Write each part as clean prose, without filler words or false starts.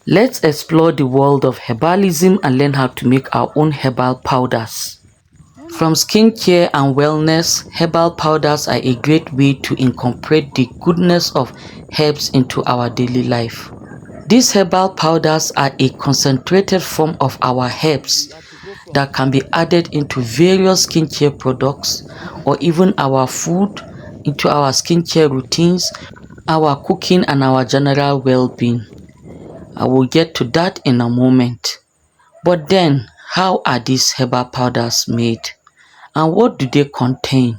Let's explore the world of herbalism and learn how to make our own herbal powders. From skincare and wellness, herbal powders are a great way to incorporate the goodness of herbs into our daily life. These herbal powders are a concentrated form of our herbs that can be added into various skincare products or even our food, into our skincare routines, our cooking, and our general well-being. I will get to that in a moment. But then, how are these herbal powders made? And what do they contain?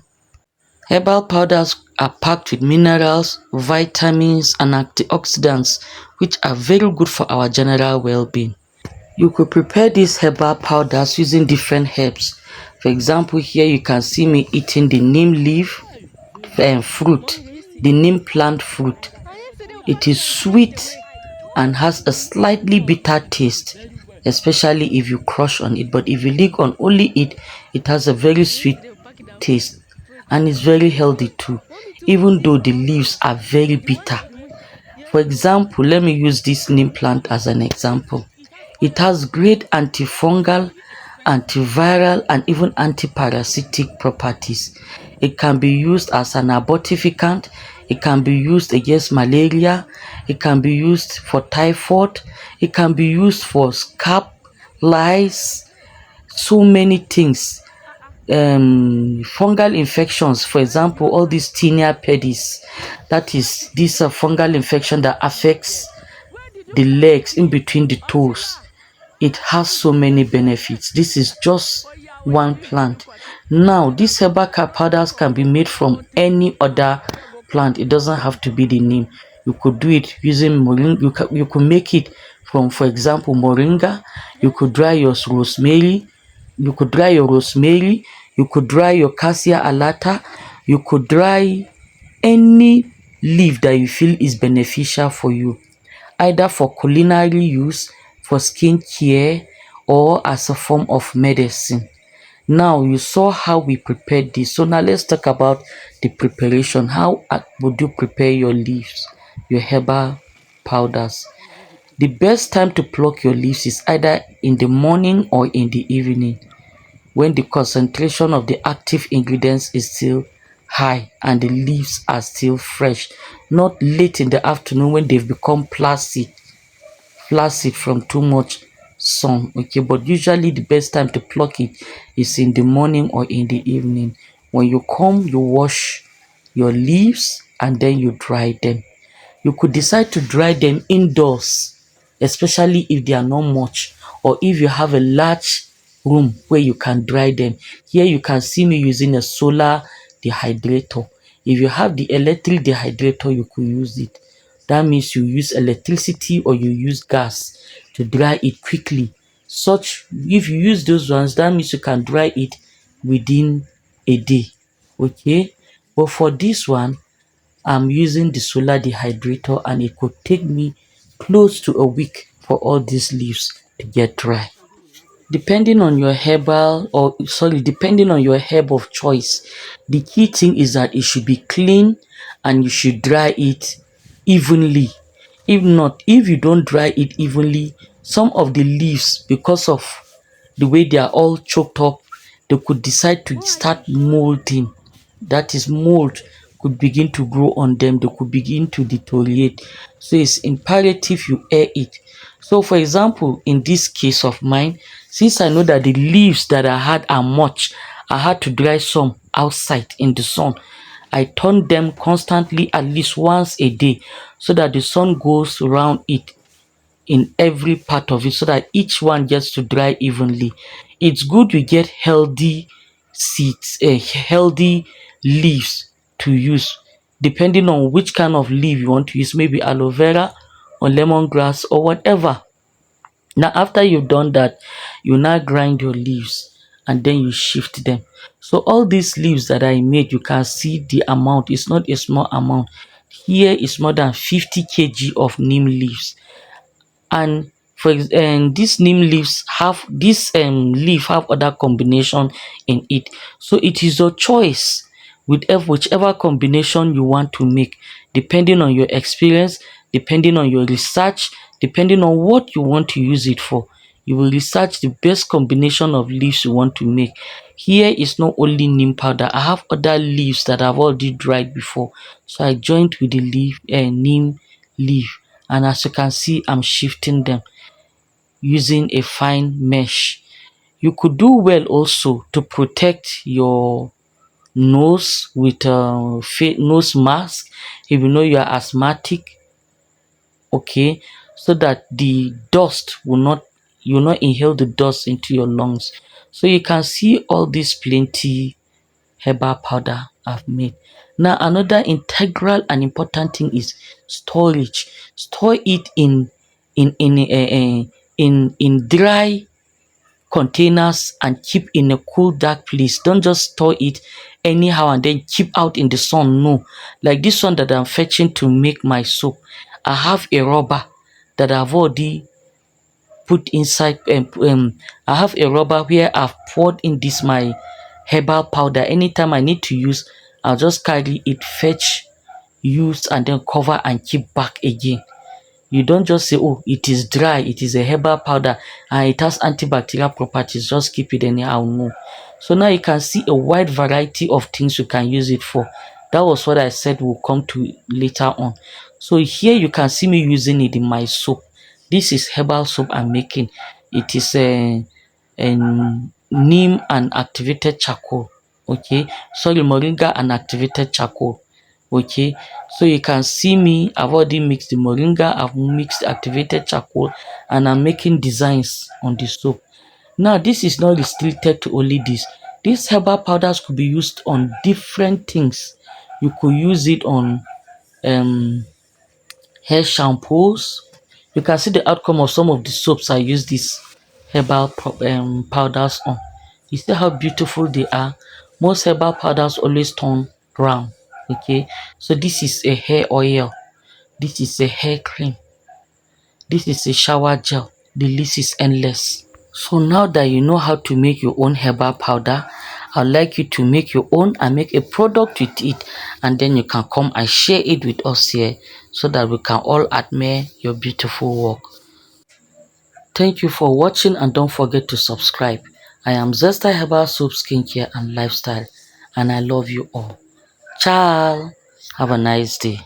Herbal powders are packed with minerals, vitamins, and antioxidants, which are very good for our general well-being. You could prepare these herbal powders using different herbs. For example, here you can see me eating the neem leaf and fruit, the neem plant fruit. It is sweet and has a slightly bitter taste, especially if you crush on it. But if you lick on only it, it has a very sweet taste and is very healthy too, even though the leaves are very bitter. For example, let me use this neem plant as an example. It has great antifungal, antiviral, and even antiparasitic properties. It can be used as an abortifacient, it can be used against malaria, it can be used for typhoid, it can be used for scalp, lice, so many things. Fungal infections, for example, all these tinea pedis, that is this fungal infection that affects the legs in between the toes. It has so many benefits. This is just one plant. Now these herbal powders can be made from any other plant. It doesn't have to be the neem. You could do it using moringa. You could make it from, for example, moringa. You could dry your rosemary. You could dry your rosemary. You could dry your cassia alata. You could dry any leaf that you feel is beneficial for you, either for culinary use, for skin care, or as a form of medicine. Now you saw how we prepared this. So now let's talk about the preparation. How would you prepare your leaves, your herbal powders? The best time to pluck your leaves is either in the morning or in the evening, when the concentration of the active ingredients is still high and the leaves are still fresh, not late in the afternoon when they've become flaccid from too much sun. Okay, but usually the best time to pluck it is in the morning or in the evening. When you come, you wash your leaves and then you dry them. You could decide to dry them indoors, especially if they are not much, or if you have a large room where you can dry them. Here you can see me using a solar dehydrator. If you have the electric dehydrator, you could use it. That means you use electricity or you use gas to dry it quickly. Such, if you use those ones, that means you can dry it within a day. Okay, but for this one, I'm using the solar dehydrator and it could take me close to a week for all these leaves to get dry. Depending on your depending on your herb of choice, the key thing is that it should be clean and you should dry it evenly. If not, if you don't dry it evenly, some of the leaves, because of the way they are all choked up, they could decide to start molding. That is, mold could begin to grow on them, they could begin to deteriorate. So it's imperative you air it. So for example, in this case of mine, since I know that the leaves that I had are much, I had to dry some outside in the sun. I turn them constantly at least once a day so that the sun goes around it in every part of it so that each one gets to dry evenly. It's good we get healthy seeds, healthy leaves to use, depending on which kind of leaf you want to use, maybe aloe vera or lemongrass or whatever. Now, after you've done that, you now grind your leaves and then you shift them. So all these leaves that I made, you can see the amount. It's not a small amount. Here is more than 50 kg of neem leaves, and these neem leaves have this leaf have other combination in it, so it is your choice with whichever combination you want to make, depending on your experience, depending on your research, depending on what you want to use it for. You will research the best combination of leaves you want to make. Here is not only neem powder. I have other leaves that I've already dried before. So I joined with the neem leaf. And as you can see, I'm shifting them using a fine mesh. You could do well also to protect your nose with a nose mask if you know you are asthmatic, okay, so that the dust will not, you will not inhale the dust into your lungs. So you can see all this plenty herbal powder I've made. Now another integral and important thing is storage. Store it in dry containers and keep in a cool dark place. Don't just store it anyhow and then keep out in the sun. No, like this one that I'm fetching to make my soap, I have a rubber that I've already put inside. I have a rubber where I've poured in this my herbal powder. Anytime I need to use, I'll just carry it, fetch, use, and then cover and keep back again. You don't just say, oh, it is dry, it is a herbal powder, and it has antibacterial properties, just keep it anyhow. No. So now you can see a wide variety of things you can use it for. That was what I said we'll come to later on. So here you can see me using it in my soap. This is herbal soap I'm making. It is a neem and activated charcoal. Okay, sorry, moringa and activated charcoal. Okay, so you can see me, I've already mixed the moringa, I've mixed activated charcoal, and I'm making designs on the soap. Now this is not restricted to only this. These herbal powders could be used on different things. You could use it on um hair shampoos. You can see the outcome of some of the soaps I use these herbal powders on. You see how beautiful they are. Most herbal powders always turn brown. Okay, so this is a hair oil, this is a hair cream, this is a shower gel. The list is endless. So now that you know how to make your own herbal powder, I'd like you to make your own and make a product with it, and then you can come and share it with us here so that we can all admire your beautiful work. Thank you for watching and don't forget to subscribe. I am ZESTA Herbal Soap Skincare and Lifestyle, and I love you all. Ciao. Have a nice day.